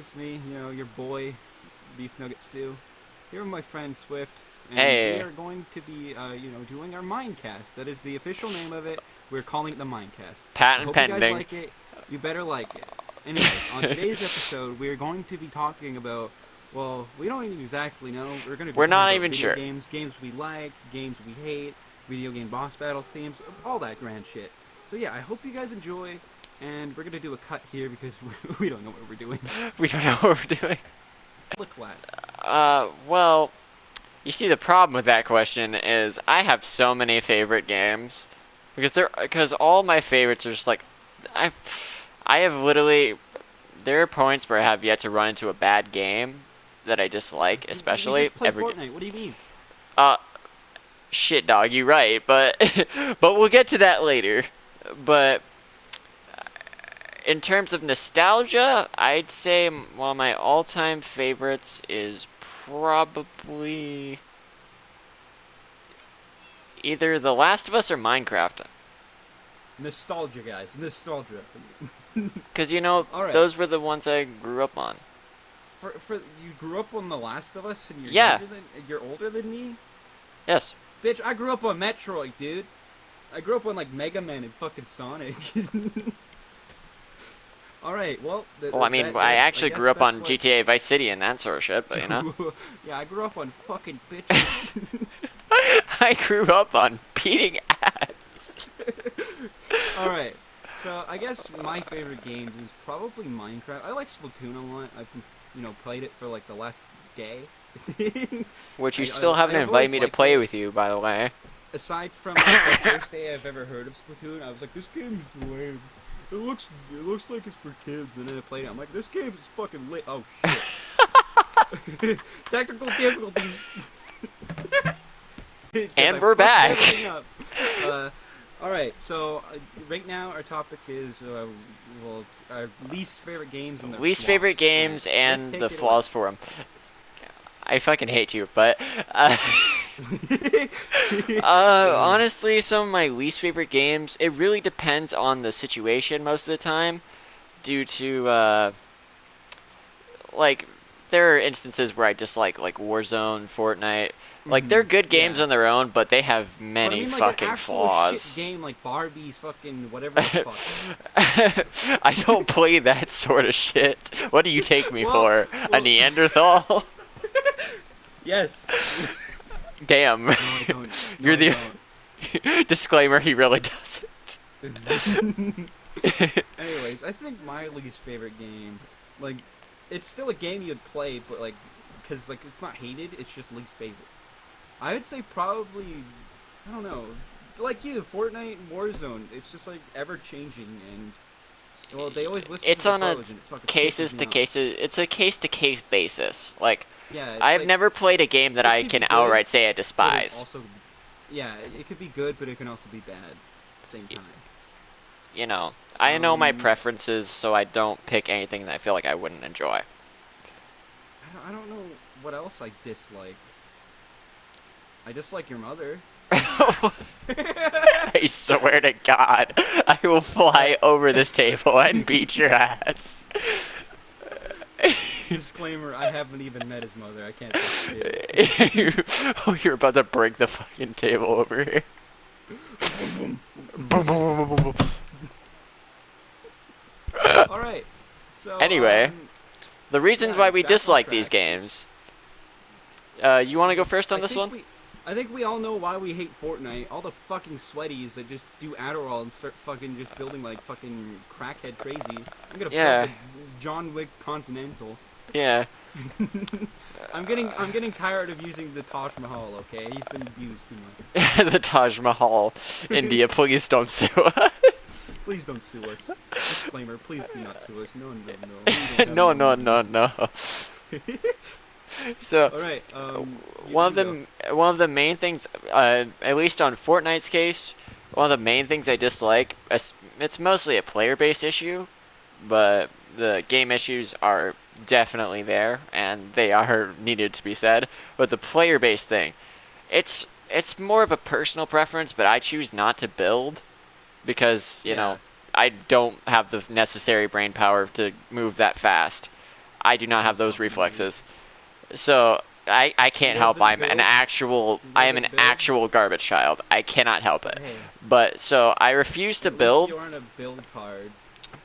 it's me, your boy, Beef-Nugget-Stew, here with my friend Swift, and we Hey, are going to be, doing our MINECAST. That is the official name of it. We're calling it the MINECAST. I patent hope you guys pending. like it. You better like it. Anyways, on today's episode, we are going to be talking about, well, we don't even exactly know. We're going to be We're talking not about even video sure. games, games we like, games we hate, video game boss battle themes, all that grand shit. So yeah, I hope you guys enjoy, and we're gonna do a cut here because we don't know what we're doing. We don't know what we're doing. The class. Well, you see, the problem with that question is I have so many favorite games because all my favorites are just like I I have literally there are points where I have yet to run into a bad game that I dislike, We especially just played every Fortnite. What do you mean? uh shit dog, you right, but but we'll get to that later. But in terms of nostalgia, I'd say one of my all-time favorites is probably either The Last of Us or Minecraft. Nostalgia, guys. Nostalgia. Because, All right. those were the ones I grew up on. For you grew up on The Last of Us, and Yeah, you're older than me. yes. Bitch, I grew up on Metroid, dude. I grew up on like Mega Man and fucking Sonic. All right. Well, Well, I mean, I that's I actually guess grew up that's on what. GTA Vice City and that sort of shit, but Yeah, I grew up on fucking bitches. I grew up on beating ass. All right. So I guess my favorite games is probably Minecraft. I like Splatoon a lot. I've played it for like the last day. Which you still haven't I've invited always me to liked play it. with you, by the way. Aside from like, the first day I've ever heard of Splatoon, I was like, this game is lame. It looks like it's for kids, and then I played it. I'm like, this game is fucking lit. Oh shit. Technical difficulties. Because And I we're fucked back. everything up. All right, so right now our topic is our least favorite games and their Least favorite flaws. And games Swift, and take the it away. flaws for them. I fucking hate you, but uh, honestly, some of my least favorite games. It really depends on the situation most of the time, due to like there are instances where I dislike like Warzone, Fortnite. Like they're good games Yeah. on their own, but they have But I many mean, like an fucking actual shit flaws. game like Barbie's fucking whatever the fuck. I don't play that sort of shit. What do you take me well, for? A well, Neanderthal? yes. Damn. No, I don't. No, You're I the don't. disclaimer, he really doesn't. Anyways, I think my least favorite game, like, it's still a game you'd play, but like, because like it's not hated, it's just least favorite. I would say probably, I don't know, like you, Fortnite, and Warzone. It's just like ever changing, and well, they always listen to It's the on a pros, and it fucking pisses cases me to off. cases. It's a case to case basis. Like Yeah, it's I've like never played a game that it I could be can good, outright say I but it despise. also, yeah, it could be good, but it can also be bad at the same time. I know my Um, preferences, so I don't pick anything that I feel like I wouldn't enjoy. I don't know what else I dislike. I dislike your mother. I swear to God, I will fly over this table and beat your ass. Disclaimer: I haven't even met his mother. I can't say shit. Oh, you're about to break the fucking table over here. Boom, Boom, boom, boom, boom, boom. All right. So Anyway, the reasons yeah, why we back on dislike these track. games. You want to go first on I this think one? we, I think we all know why we hate Fortnite. All the fucking sweaties that just do Adderall and start fucking just building like fucking crackhead crazy. I'm gonna Yeah, plug the John Wick Continental. yeah. I'm getting tired of using the Taj Mahal. Okay, he's been abused too much. The Taj Mahal. India, please don't sue us. Please don't sue us. Disclaimer: please do not sue us. No, no, no. We don't have No, no no, money. no, no. So, All right. one of you go. the main things, at least on Fortnite's case, one of the main things I dislike, it's mostly a player-based issue, but the game issues are definitely there, and they are needed to be said. But the player-based thing, it's more of a personal preference, but I choose not to build because Yeah. I don't have the necessary brain power to move that fast. I do not have those something weird. reflexes. So I can't Was help. it I'm an build? actual I Was am an it build? actual garbage child. I cannot help But it. hey, But so I refuse to at least build. you aren't a build tard.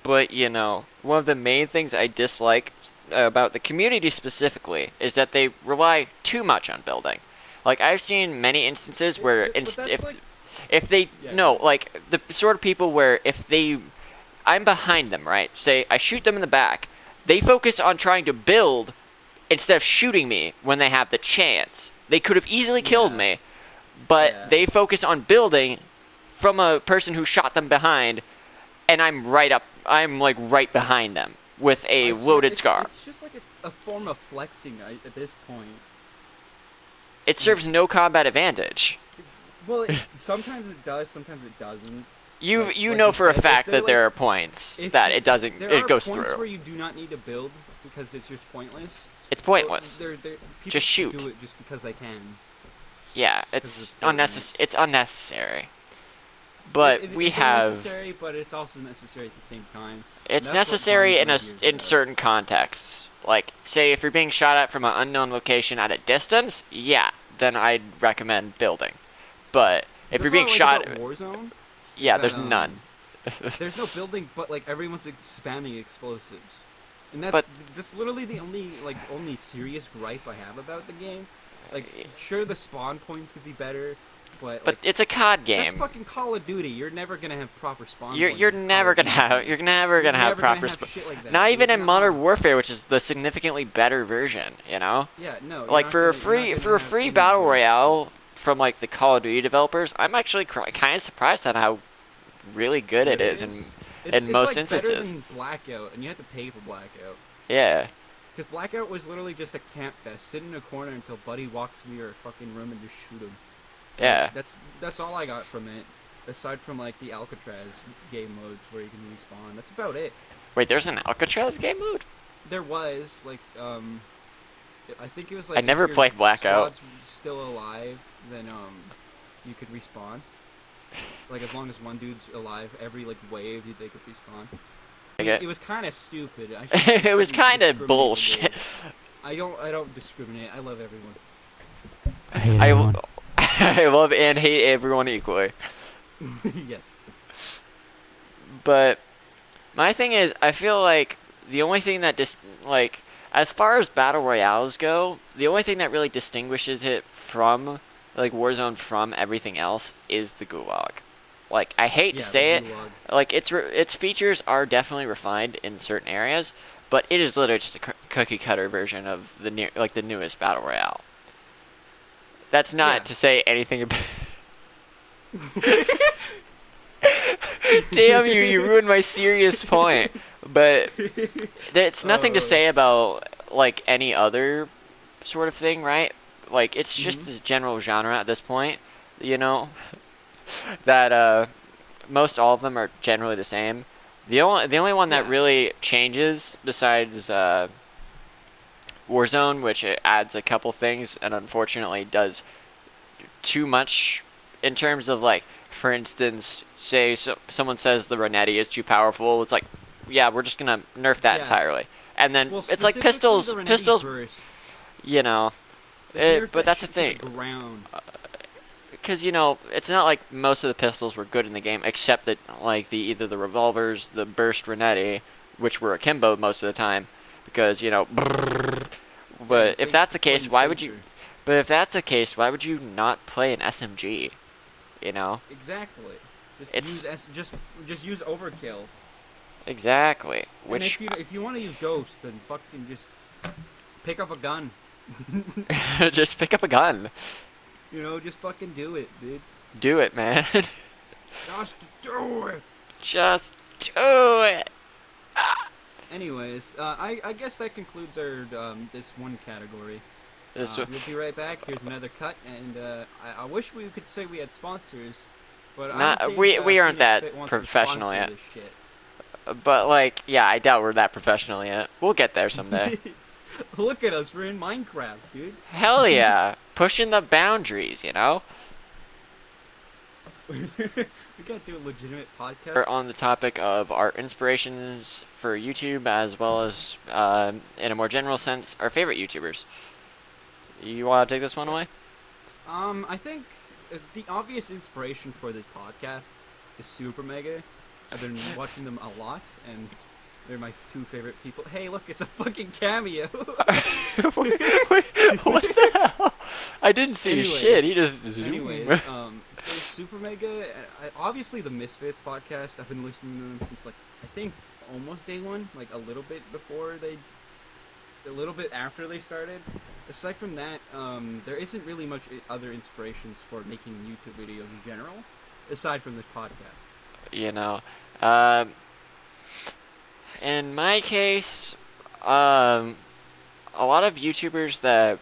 But you know, one of the main things I dislike about the community specifically is that they rely too much on building. Like I've seen many instances where But that's like, if they yeah, go no ahead. like the sort of people where if they I'm behind them, right? Say I shoot them in the back, they focus on trying to build instead of shooting me when they have the chance. They could have easily killed Yeah, me, but yeah. they focus on building from a person who shot them behind, and I'm like right behind them with a I swear, loaded scar. it's just like a form of flexing at this point. It Like, serves no combat advantage. well, sometimes it does, sometimes it doesn't. You Like know you for a said, if fact they're that like, there are points if that it doesn't there it are goes points through. where you do not need to build because it's just pointless. It's Well, pointless. people Just shoot. do it just because they can. Yeah, Because it's they're doing it. It's unnecessary. But we It's have unnecessary, but it's also necessary at the same time. And it's that's what necessary grinds in my gears in about it. certain contexts. Like say if you're being shot at from an unknown location at a distance, yeah, then I'd recommend building. But if you're That's what being I like shot, about Warzone is yeah, that there's none. there's no building, but like everyone's like, spamming explosives, and But that's literally the only serious gripe I have about the game. Like, sure, the spawn points could be better, but like it's a COD that's game. fucking Call of Duty. You're never gonna have proper spawn You're points in Call of Duty games. you're never You're gonna have never gonna proper have shit like that, not even dude. in Modern Nuh-uh. Warfare, which is the significantly better version. You know, Yeah, no, like you're not gonna for a have free any battle good shit. royale from like the Call of Duty developers, I'm actually kind of surprised at how really good it Good it is is. in It's most like better instances. than Blackout, and you have to pay for Blackout. Yeah, Because Blackout was literally just a camp fest. Sit in a corner until Buddy walks into your fucking room and just shoot him. And like, yeah. that's all I got from it. Aside from like the Alcatraz game modes where you can respawn. That's about it. Wait, there's an Alcatraz game mode? There was like I think it was I like if never your played Blackout. squad's still alive, then you could respawn. Like as long as one dude's alive, every like wave they could respawn. Okay. It was kind of stupid. It was kind of discriminate the bullshit. game. I don't discriminate. I love everyone. I hate I, everyone. I love and hate everyone equally. Yes. But my thing is, I feel like the only thing that like as far as battle royales go, the only thing that really distinguishes it from like Warzone from everything else is the gulag. Like I hate to Yeah, say the it, gulag. like its features are definitely refined in certain areas, but it is literally just a cookie cutter version of the newest battle royale. That's not Yeah. to say anything about. Damn you! You ruined my serious point. But it's nothing to say about like any other sort of thing, right? Like it's just Mhm. this general genre at this point, you know, that most all of them are generally the same. The only one that Yeah. really changes besides Warzone, which it adds a couple things and unfortunately does too much in terms of like, for instance, say someone says the Renetti is too powerful. It's like, yeah, we're just gonna nerf that Yeah. entirely. And then Well, it's like specifically the Renetti pistols, bursts. you know. They nerfed But that that's the shit thing, to the ground. because you know it's not like most of the pistols were good in the game, except that like either the revolvers, the burst Renetti, which were akimbo most of the time, because you know. Yeah, But if that's the case, flame why would you? chaser. But if that's the case, why would you not play an SMG? You know. Exactly. Just It's- use just use overkill. Exactly. And Which if you want to use ghost, then fucking just pick up a gun. just pick up a gun. You know, just fucking do it, dude. Do it, man. Just do it. Just do it. Anyways, I guess that concludes our this one category. This We'll be right back. Here's another cut, and I wish we could say we had sponsors, but I Not- don't think, we aren't Phoenix that Fit wants to professional sponsor yet. this shit. But like, yeah, I doubt we're that professional yet. We'll get there someday. Look at us, we're in Minecraft, dude. Hell yeah, pushing the boundaries, you know. We gotta do a legitimate podcast. We're on the topic of our inspirations for YouTube, as well as, in a more general sense, our favorite YouTubers. You want to take this one away? I think the obvious inspiration for this podcast is Super Mega. I've been watching them a lot, and they're my two favorite people. Hey, look, it's a fucking cameo. Wait, what the hell? I didn't see Anyways, shit. He just zoomed. Anyways, Super Mega, obviously the Misfits podcast. I've been listening to them since, like, I think almost day one, like a little bit after they started. Aside from that, there isn't really much other inspirations for making YouTube videos in general, aside from this podcast. You know, in my case, a lot of YouTubers that,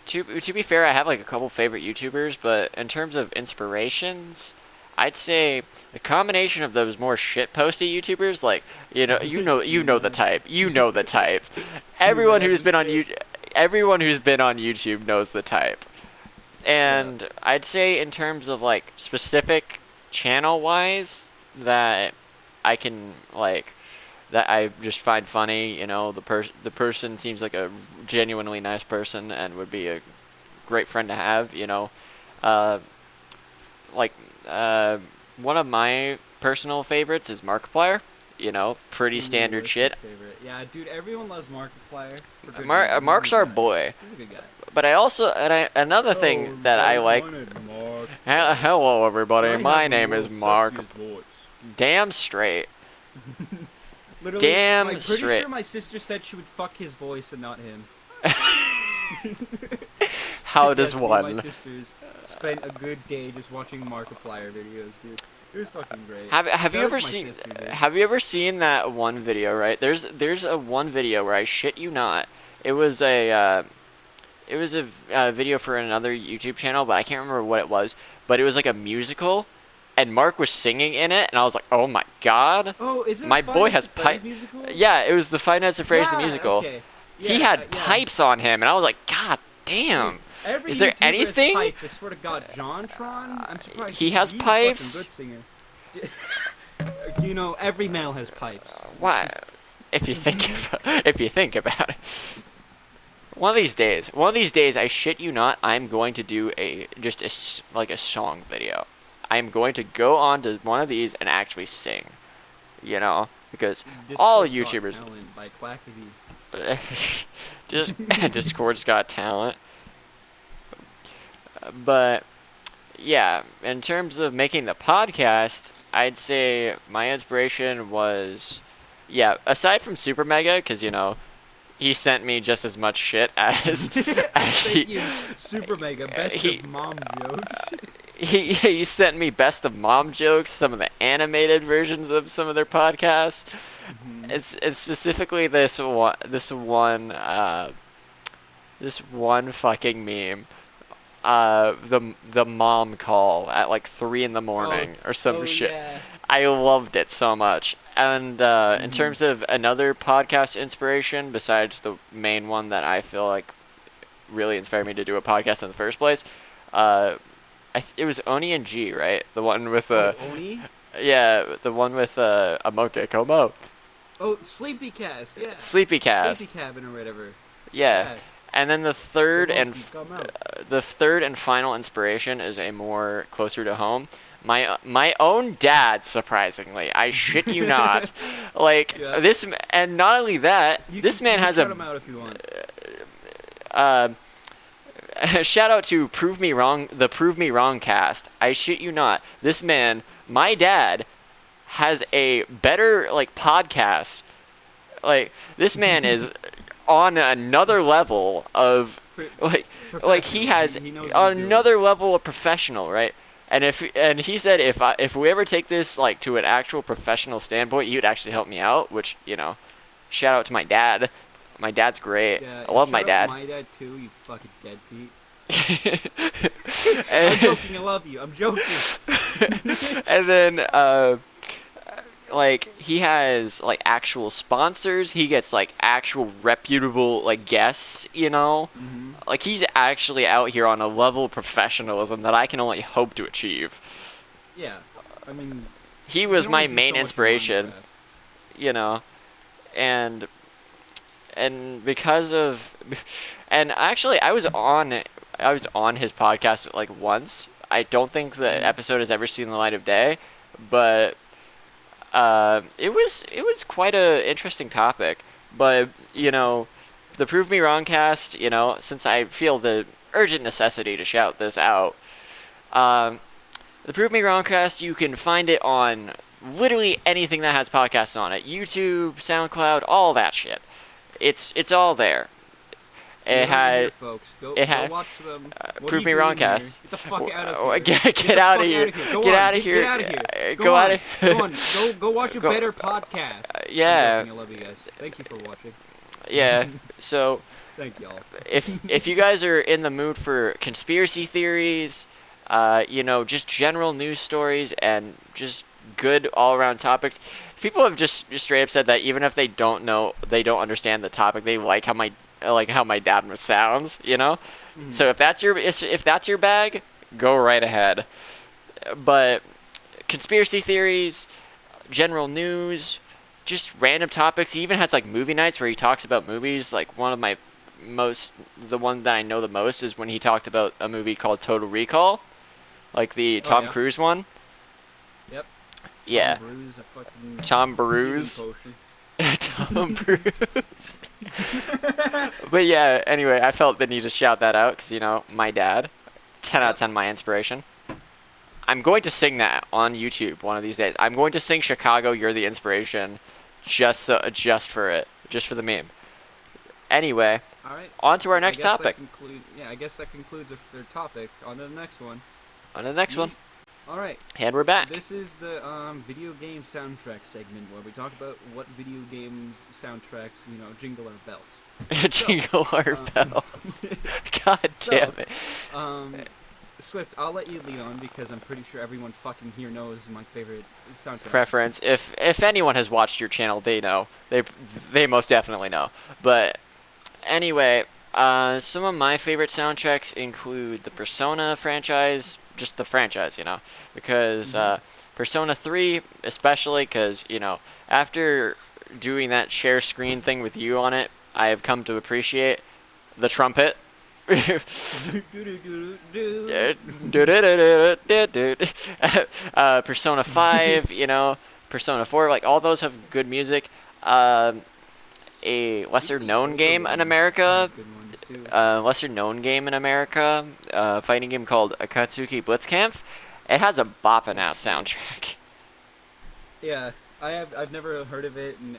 to be fair, I have like a couple favorite YouTubers, but in terms of inspirations, I'd say the combination of those more shitposty YouTubers, like, you know the type. Everyone who's been on YouTube knows the type. And I'd say in terms of like specific channel-wise that I can like that I just find funny, you know, the person seems like a genuinely nice person and would be a great friend to have, you know. One of my personal favorites is Markiplier. You know, pretty standard shit. Favorite. Yeah, dude, everyone loves Markiplier. Mark's our boy. He's a good guy. But I also, another thing that I like. Hello, everybody. My name is Mark. Damn straight. Literally, Damn I'm pretty straight. sure my sister said she would fuck his voice and not him. How does Yes, one of one? my sisters spent a good day just watching Markiplier videos, dude. It was fucking great. Have you Shout out ever to my seen? sister, dude. Have you ever seen that one video? Right, there's a one video where I shit you not. It was a video for another YouTube channel, but I can't remember what it was. But it was like a musical, and Mark was singing in it, and I was like, oh my god. Oh, is it My Five boy Nights has at Freddy's pipe. musical? Yeah, it was the Five Nights at Freddy's the Yeah, musical. okay. He Yeah, had yeah. pipes on him, and I was like, god damn. Every Is there YouTuber anything? Has pipes. I swear to God, JonTron. I'm surprised. He has he's pipes? A fucking good singer. You know, every male has pipes. Why? If you think about it. One of these days, I shit you not, I'm going to do a song video. I'm going to go on to one of these and actually sing. You know, because all Discord Got YouTubers. Talent by Quackity. Just Discord's Got Talent. But yeah, in terms of making the podcast, I'd say my inspiration was, aside from Super Mega, because you know, he sent me just as much shit as Thank you, Super Mega. Best of mom jokes. he sent me best of mom jokes, some of the animated versions of some of their podcasts. Mm-hmm. It's specifically this one fucking meme. The mom call at like 3 a.m. or some shit. Yeah. I loved it so much. And in terms of another podcast inspiration, besides the main one that I feel like really inspired me to do a podcast in the first place, it was Oni and G, right? The one with Oni? yeah, the one with Amoke Komo. Oh, Sleepycast, yeah. Sleepycast. Sleepy Cabin or whatever. Yeah. And then the third Come and come out. the third and final inspiration is a more closer to home. My own dad, surprisingly, I shit you not, like this, and not only that, this man has shout him out if you want. Shout out to Prove Me Wrong, the Prove Me Wrong cast. I shit you not, this man, my dad, has a better like podcast. Like this man is on another level of like he has another level of professional, right? And he said if we ever take this like to an actual professional standpoint, he would actually help me out. Which, you know, shout out to my dad. My dad's great. Yeah, I love my dad. My dad too. You fucking deadbeat. And, I'm joking. I love you. I'm joking. and then like he has like actual sponsors. He gets like actual reputable like guests. You know, like he's actually out here on a level of professionalism that I can only hope to achieve. Yeah, I mean, He you was can my only do main so much in inspiration, Minecraft. you know, and because of, and actually I was on his podcast like once. I don't think the Mhm. episode has ever seen the light of day, but it was quite a interesting topic. But the Prove Me Wrong cast, since I feel the urgent necessity to shout this out, um, the Prove Me Wrong cast, you can find it on literally anything that has podcasts on it, YouTube, SoundCloud, all that shit. It's all there. You It heard it here, had folks. it Go had watch them. What are Prove you Me Wrong doing here? cast. Get the fuck out of here. Get Get the out of fuck here. out of here. Go Get on. out of here. Get out of here. Go Go out on. of Go on. Go watch a Go- better podcast. I'm yeah. joking. I love you guys. Thank you for watching. Yeah. So Thank y'all. if you guys are in the mood for conspiracy theories, just general news stories and just good all around topics, people have just straight up said that even if they don't understand the topic, they like how my dad sounds, Mhm. So if that's your bag, go right ahead. But conspiracy theories, general news, just random topics. He even has like movie nights where he talks about movies. Like the one that I know the most is when he talked about a movie called Total Recall, like the Oh Tom yeah. Cruise one. Yep. Yeah, Tom Bruise, a fucking Tom healing Cruise. potion. Tom Cruise. But yeah, anyway, I felt the need to shout that out because my dad, 10 out of Yep. 10 my inspiration. I'm going to sing that on YouTube one of these days. I'm going to sing Chicago, You're the Inspiration, just for it, just for the meme. Anyway, All right. on to our I next guess topic. I guess that concludes their topic. On to the next one. On to the next one. All right. And we're back. This is the video game soundtrack segment where we talk about what video games soundtracks, jingle our bells. Jingle our bell. God damn it. Swift, I'll let you lead on because I'm pretty sure everyone fucking here knows my favorite soundtrack. Preference. If anyone has watched your channel, they know. They most definitely know. But anyway, some of my favorite soundtracks include the Persona franchise, just the franchise, because Persona 3 especially, because after doing that share screen thing with you on it, I have come to appreciate the trumpet. Persona 5, Persona 4, like all those have good music. A lesser known game in America, fighting game called Akatsuki Blitzcamp. It has a boppin' ass soundtrack. Yeah, I've never heard of it, and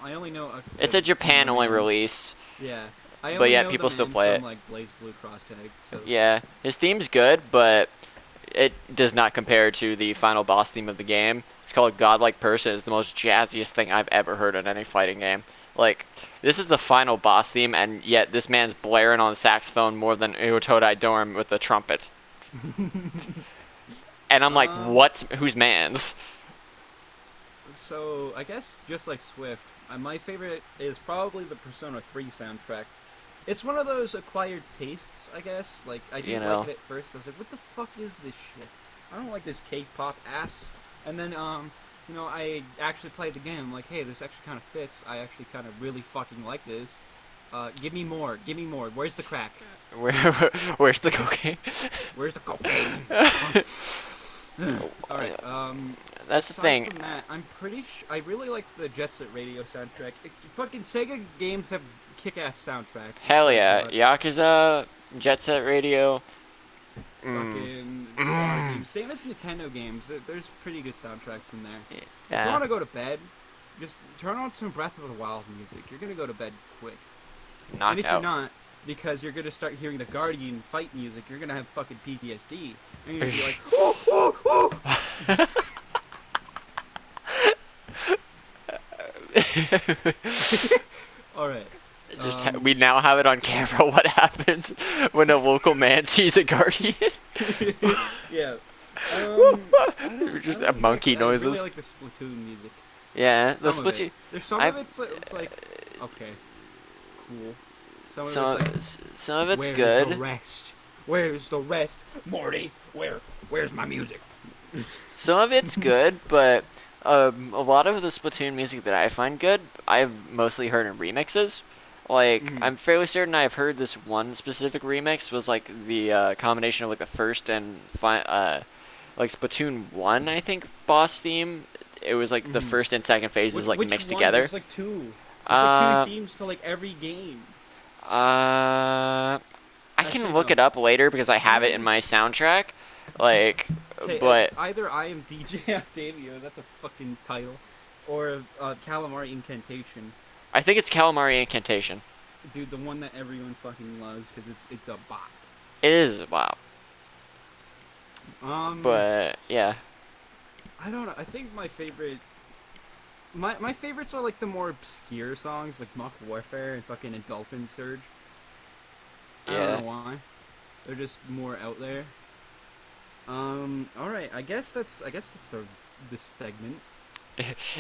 I only know. It's a Japan only release. Yeah. But yet people still play it. Like Blaze Blue Cross Tag. So. Yeah, his theme's good, but it does not compare to the final boss theme of the game. It's called Godlike Person. It's the most jazziest thing I've ever heard in any fighting game. Like, this is the final boss theme, and yet this man's blaring on the saxophone more than Uotodai Dorm with the trumpet. And I'm like, what? Whose man's? So, I guess just like Swift, my favorite is probably the Persona 3 soundtrack. It's one of those acquired tastes, I guess. Like, I didn't like it at first. I was like, what the fuck is this shit? I don't like this K-pop ass. And then, I actually played the game. I'm like, hey, this actually kind of fits. I actually kind of really fucking like this. Give me more. Give me more. Where's the crack? Where's the cocaine? Where's the cocaine? Alright, that's the thing. From that, I'm pretty I really like the Jet Set Radio soundtrack. Fucking Sega games have kick-ass soundtracks. Hell yeah. Yakuza, Jet Set Radio. Fucking games. Same as Nintendo games. There's pretty good soundtracks in there. Yeah. If you want to go to bed, just turn on some Breath of the Wild music. You're gonna go to bed quick. And if you're not, because you're gonna start hearing the Guardian fight music, you're gonna have fucking PTSD. And you're gonna be like, oh, oh, oh! Alright. We now have it on camera what happens when a local man sees a Guardian. Yeah. Just monkey noises. I really like the Splatoon music. Yeah, the Splatoon. There's some of it's like, okay, cool. Some of it's Where's good. The rest? Where's the rest? Morty, where's my music? Some of it's good, but a lot of the Splatoon music that I find good, I've mostly heard in remixes. Like, Mhm. I'm fairly certain I've heard this one specific remix was like the combination of like the first and like Splatoon 1, I think, boss theme. It was like the Mhm. first and second phases like Which mixed one? together. There's like two. There's like two Uh, themes to like every game. I can Actually, look no. it up later because I have it in my soundtrack. Like, Okay, but it's either I am DJ Octavio, that's a fucking title, or Calamari Incantation. I think it's Calamari Incantation. Dude, the one that everyone fucking loves because it's a bop. It is wow, Um, but yeah, I don't know. I think my favorite, my favorites are like the more obscure songs, like Muck Warfare and fucking Dolphin Surge. I don't yeah. know why. They're just more out there. All right. I guess that's this segment.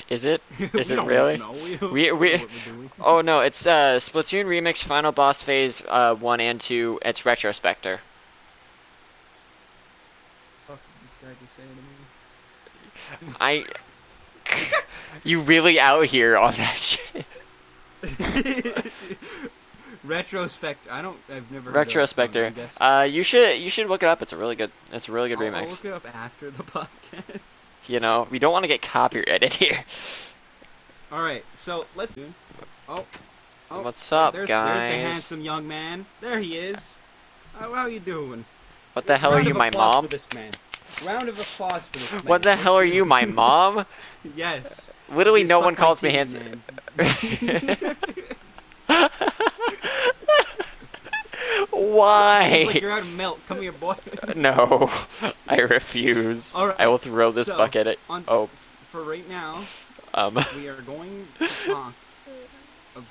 Is it? We Is it don't really? know. We don't We know we. what we're doing. Oh no, it's Splatoon Remix Final Boss Phase 1 and 2. It's Retrospector. Fuck this guy just saying I. You really out here on that shit. to me. Retrospect. I've never heard of that song. I Retrospector. guess. You should look it up. It's a really good. It's a really good I'll remix. look it up after the podcast. You know, we don't want to get copyrighted here. All right. So let's. Oh. Oh. What's up, There's the guys? handsome young man. There he is. How you doing? What the hell are Round you, of my applause mom? For this man. Round of applause for this man. What the hell are you, my mom? Yes. Literally, You no suck one my calls me titties, handsome. man. Why? Seems like you're out of milk. Come here, boy. No, I refuse. All right, I will throw this so, bucket at. Oh, For right now, um, we are going to talk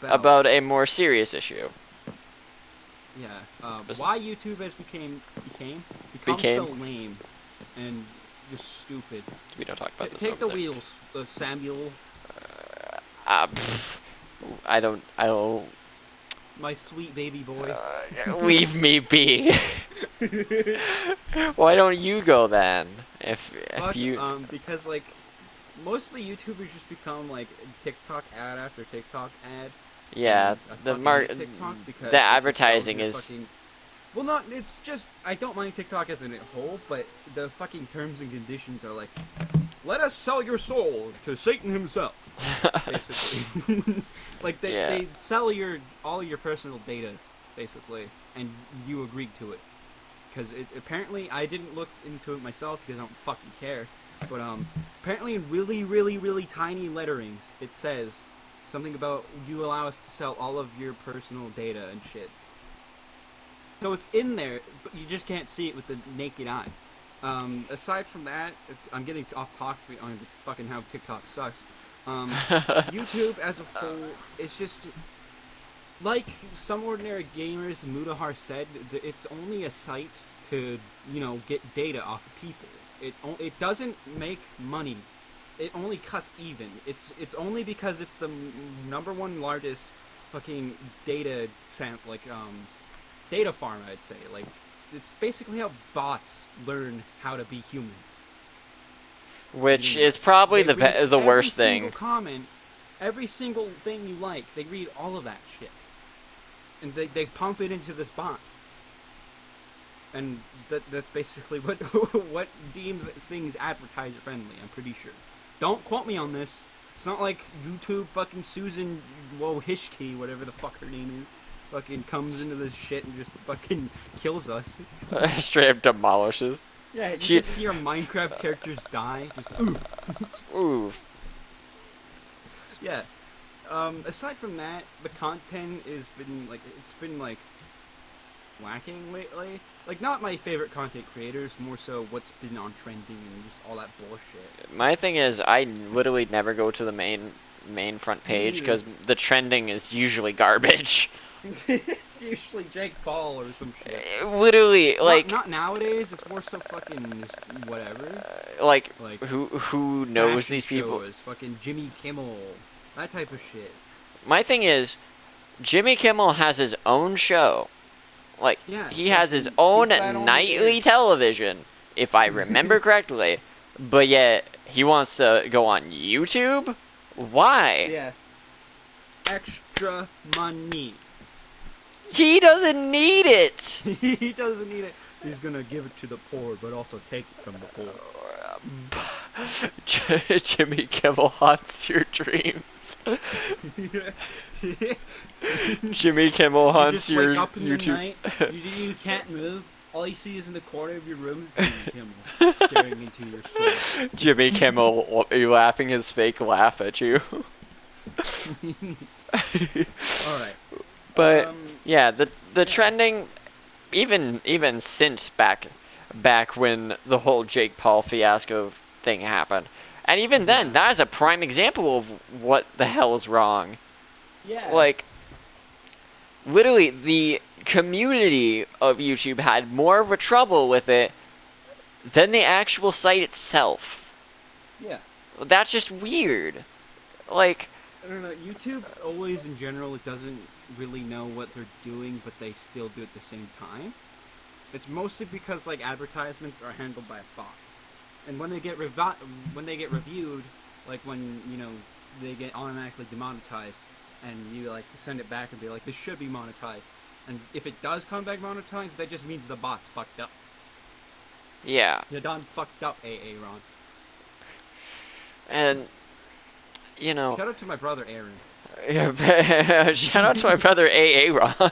about a more serious issue. yeah, Bes- why YouTube has become Became? so lame and just stupid. We don't talk about this. Take over the there. wheels, Samuel, I don't. my sweet baby boy. Leave me be. Why don't you go then? If Fuck, you. because like mostly YouTubers just become like TikTok ad after TikTok ad. Yeah, And I the fucking hate TikTok because the it just advertising sells your is. fucking. Well, not. It's just I don't mind TikTok as a whole, but the fucking terms and conditions are like, let us sell your soul to Satan himself, basically. Like Yeah. they sell all your personal data, basically, and you agreed to it. Because apparently I didn't look into it myself because I don't fucking care. But apparently in really, really, really tiny letterings, it says something about you allow us to sell all of your personal data and shit. So it's in there, but you just can't see it with the naked eye. Aside from that, I'm getting off topic on fucking how TikTok sucks. YouTube as a whole, it's just like some ordinary gamers, Mudahar said, it's only a site to get data off of people. It doesn't make money. It only cuts even. It's only because it's the number one largest fucking data data farm, I'd say. Like, it's basically how bots learn how to be human. Which is probably They read the worst every thing. single comment, every single thing you like, they read all of that shit. And they pump it into this bot. And that's basically what what deems things advertiser friendly, I'm pretty sure. Don't quote me on this. It's not like YouTube fucking Susan Wojcicki, whatever the fuck her name is, fucking comes into this shit and just fucking kills us. Straight up demolishes. Yeah, you She- just see our Minecraft characters die. Just, Ooh. yeah. Aside from that, the content has been it's been lacking lately. Like, not my favorite content creators, more so what's been on trending and just all that bullshit. My thing is, I literally never go to the main front page because the trending is usually garbage. It's usually Jake Paul or some shit. Literally, like, not nowadays. It's more so fucking just whatever. like Like who knows fashion these people? shows, fucking Jimmy Kimmel, that type of shit. My thing is, Jimmy Kimmel has his own show. Like, Yeah, he has his fucking own keep that on the nightly air. television, if I remember correctly. but yet he wants to go on YouTube? Why? Yeah. Extra money. He doesn't need it. He doesn't need it. He's gonna give it to the poor, but also take it from the poor. Jimmy Kimmel haunts your dreams. Jimmy Kimmel You haunts just your wake up in the YouTube. night. You can't move. All you see is in the corner of your room, Jimmy Kimmel staring into your soul. Jimmy Kimmel, are you laughing his fake laugh at you? All right. But yeah, the trending, even since back when the whole Jake Paul fiasco thing happened, and even then, that is a prime example of what the hell is wrong. Yeah. Like, literally, the community of YouTube had more of a trouble with it than the actual site itself. Yeah. That's just weird. Like, I don't know. YouTube always, in general, it doesn't really know what they're doing, but they still do it at the same time. It's mostly because like advertisements are handled by a bot, and when they get reviewed, like when they get automatically demonetized, and you like send it back and be like, this should be monetized, and if it does come back monetized, that just means the bot's fucked up. yeah. You're done fucked up, AA Ron. And Shout out to my brother Aaron. yeah, shout out to my brother AA Ron.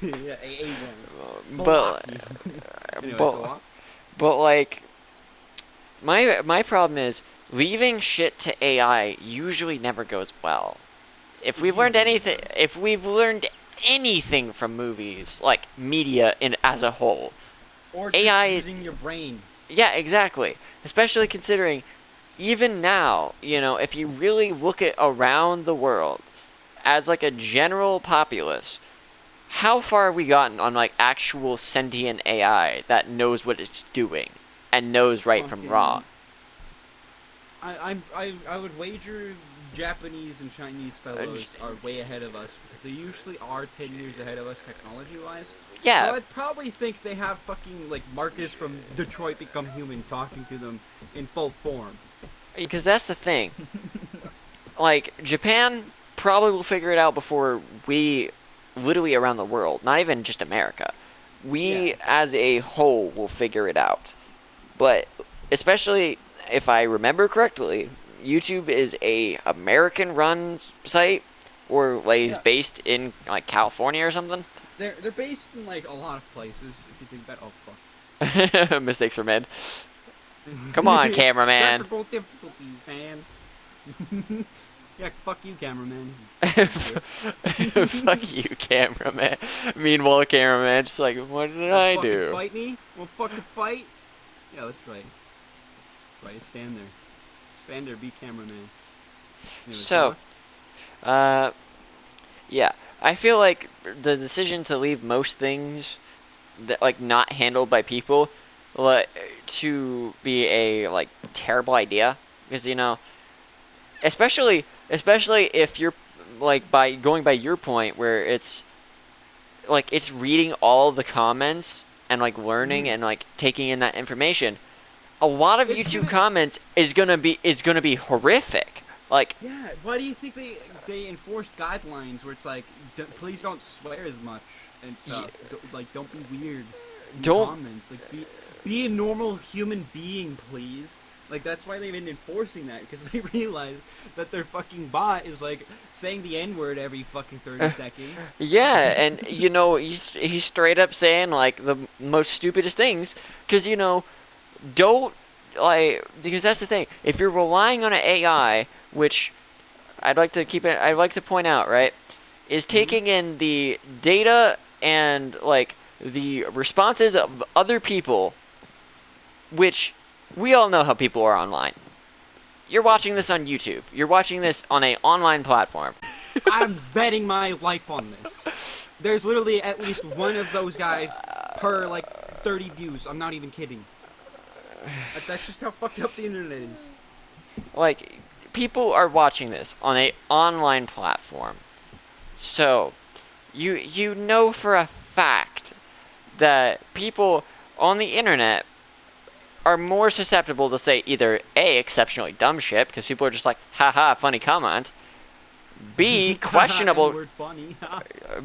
Yeah, AA Ron. but Anyways, but go on. but like my problem is leaving shit to AI usually never goes well. If we've learned anything from movies, like media as a whole, Or just AI using your brain. Yeah, exactly. Especially considering even now, if you really look at around the world as like a general populace, how far have we gotten on like actual sentient AI that knows what it's doing and knows right from wrong? I would wager Japanese and Chinese fellows are way ahead of us because they usually are 10 years ahead of us technology-wise. Yeah. So I'd probably think they have fucking like Marcus from Detroit Become Human talking to them in full form. Because that's the thing. Like, Japan probably will figure it out before we, literally around the world, not even just America. We, as a whole, will figure it out. But, especially, if I remember correctly, YouTube is a American-run site, or like is based in like California or something. They're based in like a lot of places. If you think about, oh fuck. Mistakes were made. Come on, cameraman. Technical difficulties, man. Yeah, fuck you, cameraman. Fuck you, cameraman. Meanwhile, cameraman just like, what did I do? Fight me? Want fucking fight? Yeah, that's right. Right, stand there. Stand there, be cameraman. Anyways, So, yeah, I feel like the decision to leave most things that like not handled by people, like, to be a like terrible idea, because especially if you're like by going by your point where it's like it's reading all the comments and like learning and like taking in that information. A lot of YouTube comments is gonna be horrific. Like, yeah, why do you think they enforce guidelines where it's like, please don't swear as much and stuff. Don't be weird. In comments. Like, be a normal human being, please. Like, that's why they've been enforcing that, because they realize that their fucking bot is like saying the N-word every fucking 30 seconds. Yeah, and he's straight up saying like the most stupidest things, because don't because that's the thing. If you're relying on an AI, which I'd like to point out, right, is taking in the data and like the responses of other people, which we all know how people are online. You're watching this on YouTube. You're watching this on an online platform. I'm betting my life on this. There's literally at least one of those guys per like 30 views. I'm not even kidding. That's just how fucked up the internet is. Like, people are watching this on an online platform. So, you know for a fact that people on the internet are more susceptible to say either A, exceptionally dumb shit, because people are just like, haha, funny comment. B, questionable. N-word funny.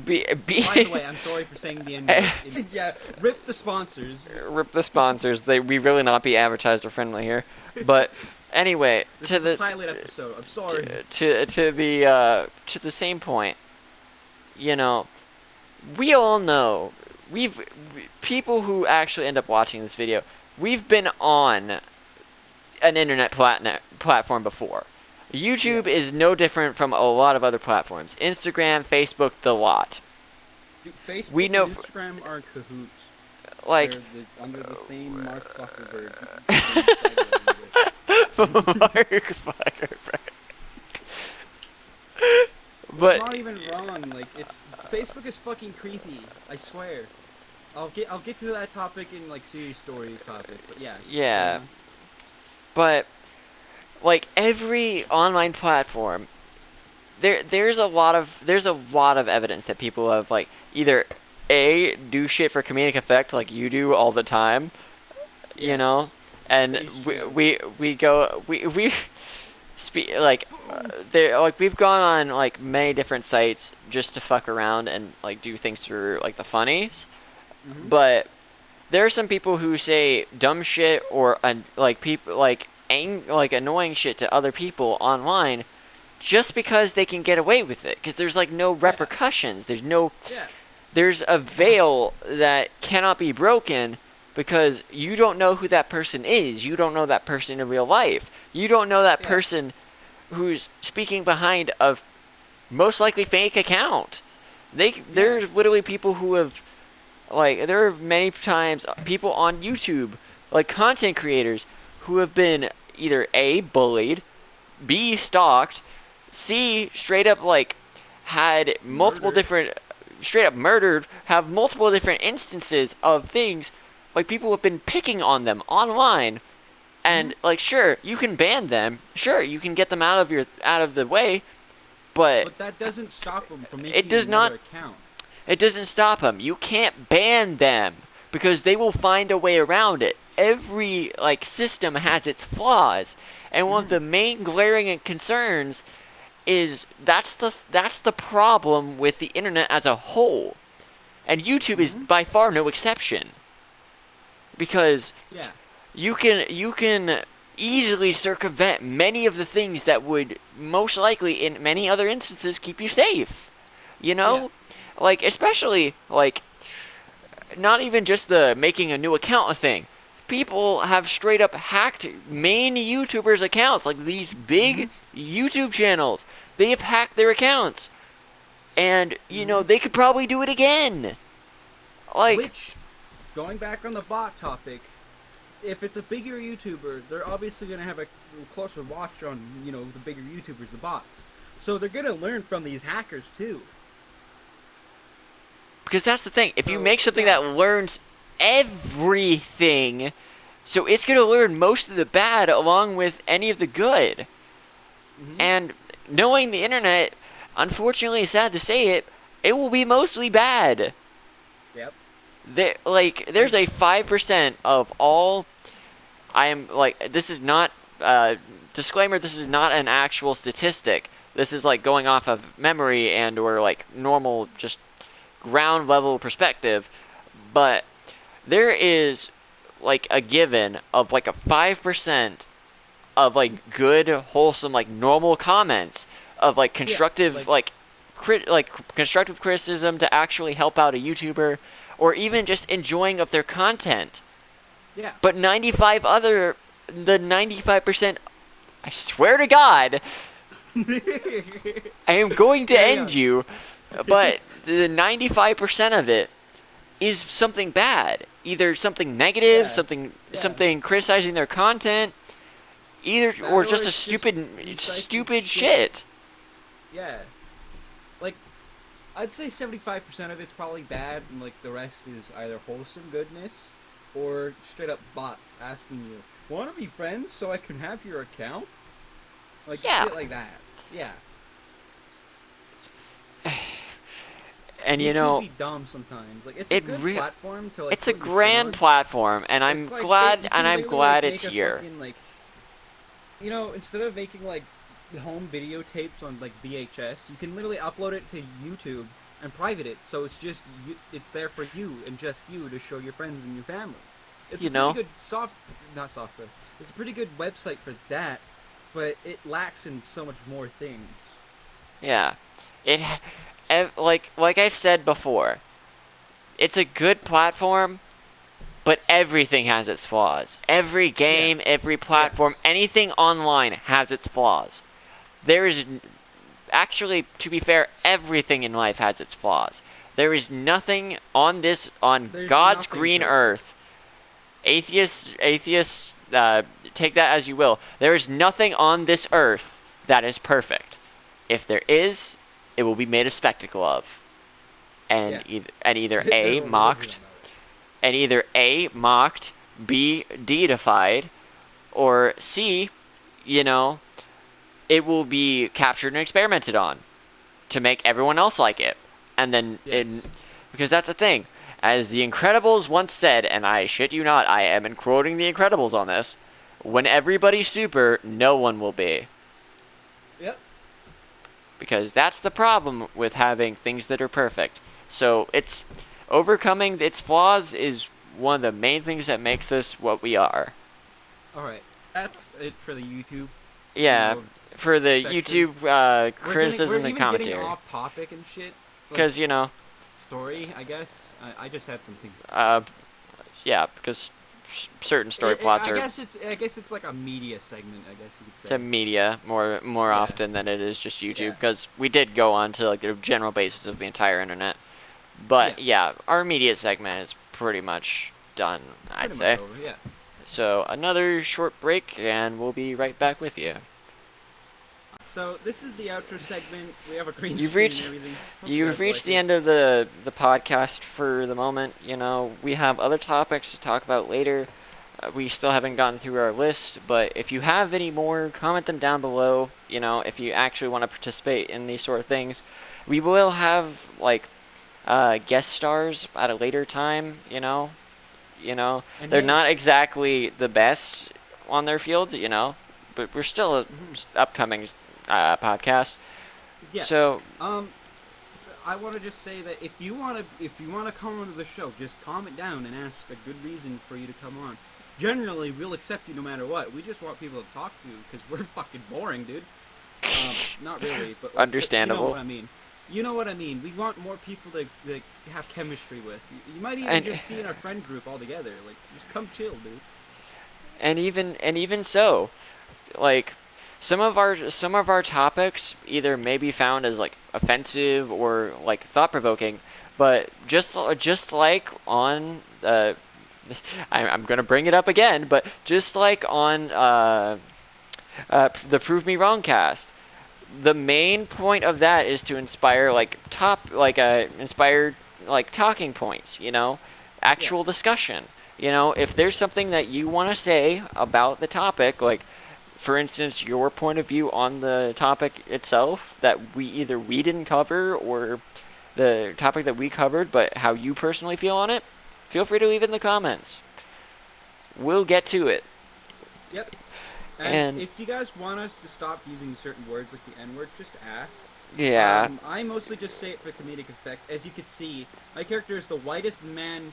B. By the way, I'm sorry for saying the N-word. Yeah, rip the sponsors. Rip the sponsors. We really not be advertiser friendly here. But anyway, This to is the a pilot episode. I'm sorry. to the same point. You know, we all know people who actually end up watching this video. We've been on an internet platform before. YouTube is no different from a lot of other platforms. Instagram, Facebook, the lot. Dude, Facebook We know and Instagram are in cahoots. Like They're under the same Mark Zuckerberg. Mark Zuckerberg. But it's not even wrong. Like it's Facebook is fucking creepy. I swear. I'll get to that topic in like serious stories topic. But yeah. yeah. But like every online platform, there's a lot of evidence that people have like either A, do shit for comedic effect like you do all the time, you know, and we speak like we've gone on like many different sites just to fuck around and like do things for like the funnies, but there are some people who say dumb shit or like people like annoying shit to other people online just because they can get away with it, because there's like no repercussions. There's a veil that cannot be broken because you don't know who that person is. You don't know that person in real life. You don't know that person who's speaking behind a most likely fake account. There's literally people who have like there are many times people on YouTube, like content creators, who have been either A, bullied, B, stalked, C, straight up like had multiple different straight up murdered, have multiple different instances of things like people have been picking on them online. And like sure, you can ban them, sure, you can get them out of the way, but that doesn't stop them from making another account. It doesn't stop them. You can't ban them because they will find a way around it. Every like system has its flaws, and one of the main glaring concerns is that's the problem with the internet as a whole, and YouTube is by far no exception. Because you can easily circumvent many of the things that would most likely in many other instances keep you safe. You know? Like especially like not even just the making a new account thing. People have straight up hacked main YouTubers' accounts, like these big YouTube channels. They have hacked their accounts. And, you know, they could probably do it again. Like which, going back on the bot topic, if it's a bigger YouTuber, they're obviously going to have a closer watch on, you know, the bigger YouTubers, the bots. So they're going to learn from these hackers too. Because that's the thing. If you make something that learns everything, so it's going to learn most of the bad along with any of the good. And knowing the internet, unfortunately, sad to say it, it will be mostly bad. Yep. There's a 5% of all. I am like, this is not disclaimer. This is not an actual statistic. This is like going off of memory and or like normal just ground level perspective, but there is like a given of like a 5% of like good, wholesome, like normal comments of like constructive constructive criticism to actually help out a YouTuber, or even just enjoying of their content. Yeah. But the 95%, I swear to God, I am going to end you, but the 95% of it is something bad. Either something negative, something criticizing their content, or just a stupid shit. Yeah. Like, I'd say 75% of it's probably bad, and like the rest is either wholesome goodness or straight up bots asking you, "Want to be friends so I can have your account?" Like shit like that. Yeah. And you YouTube know, be dumb sometimes. Like it's a it good re- platform to like it's a put your shit grand on. platform, and I'm It's like glad you can I'm literally like glad make it's a here. fucking like, instead of making like home videotapes on like VHS, you can literally upload it to YouTube and private it, so it's just it's there for you and just you to show your friends and your family. It's You a pretty know, good not software. It's a pretty good website for that, but it lacks in so much more things. yeah, like I've said before, it's a good platform, but everything has its flaws. Every Yeah. game, every Yeah. platform, anything online has its flaws. There is actually, to be fair, everything in life has its flaws. There is nothing on There's God's nothing green perfect. earth. Atheists, take that as you will. There is nothing on this earth that is perfect. If there is, it will be made a spectacle of, Yeah. and either There's A, no religion mocked, about it. and either A, mocked, B, deified, or C, you know, it will be captured and experimented on to make everyone else like it. And then, Yes. because that's the thing. As The Incredibles once said, and I shit you not, I am quoting The Incredibles on this, when everybody's super, no one will be. Yep. Because that's the problem with having things that are perfect. So it's overcoming its flaws is one of the main things that makes us what we are. All right. That's it for the YouTube. Yeah, for the section. YouTube We're criticism and even getting commentary. off topic and shit. Like, Because, you know, story, I guess. I just had some things to say. yeah, because certain story plots are. I guess it's like a media segment. I guess you could say. It's a media more Yeah. often than it is just YouTube, Yeah. because we did go on to like the general basis of the entire internet. But yeah, our media segment is pretty much done, I'd Pretty say. much over. Yeah. So another short break, and we'll be right back with you. So this is the outro segment. We have a green You've screen reached- and everything. Hope You've guys reached like the it. end of the podcast for the moment. You know, we have other topics to talk about later. We still haven't gotten through our list, but if you have any more, comment them down below. You know, if you actually want to participate in these sort of things, we will have like guest stars at a later time. And They're hey, not exactly the best on their fields. But we're still a upcoming podcast. yeah. So I want to just say that if you want to come onto the show, just comment down and ask a good reason for you to come on. Generally, we'll accept you no matter what. We just want people to talk to because we're fucking boring, dude. Not really, but like, Understandable. You know what I mean. You know what I mean. We want more people to have chemistry with. You might even just be in our friend group altogether. Like, just come chill, dude. and even so, like some of our topics either may be found as like offensive or like thought provoking, but just like on I'm gonna bring it up again, but just like on the Prove Me Wrong cast, the main point of that is to inspire inspire like talking points, actual discussion. If there's something that you want to say about the topic, like for instance your point of view on the topic itself that we didn't cover, or the topic that we covered but how you personally feel on it, feel free to leave it in the comments. We'll get to it. Yep. And if you guys want us to stop using certain words like the N-word, just ask. yeah, I mostly just say it for comedic effect. As you can see, my character is the whitest man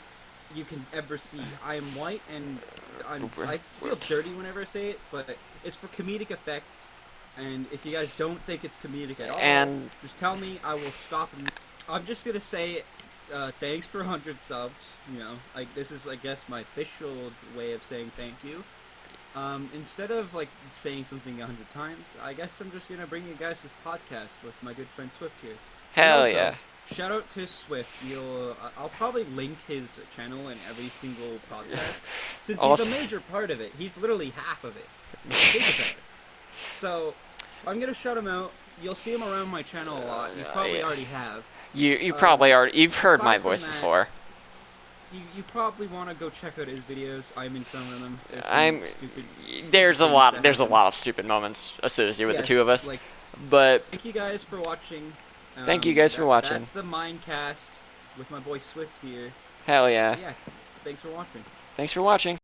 you can ever see. I am white, and I feel dirty whenever I say it, but it's for comedic effect. And if you guys don't think it's comedic at all, just tell me. I will stop. I'm just gonna say, thanks for 100 subs. Like this is, I guess, my official way of saying thank you. Instead of like saying something 100 times, I guess I'm just gonna bring you guys this podcast with my good friend Swift here. hell Also, yeah. Shout out to Swift. I'll probably link his channel in every single podcast, since Also- he's a major part of it. He's literally half of it. Think about it. So I'm gonna shout him out. You'll see him around my channel a lot. You probably yeah. already have. You probably already you've heard my aside from voice that, before. You probably want to go check out his videos. I'm in some of them. There's a lot stupid of stupid moments associated with the two of us. Like, But thank you guys for watching. Thank you guys for watching. That's the MINECAST with my boy Swift here. Hell yeah. Yeah, thanks for watching. Thanks for watching.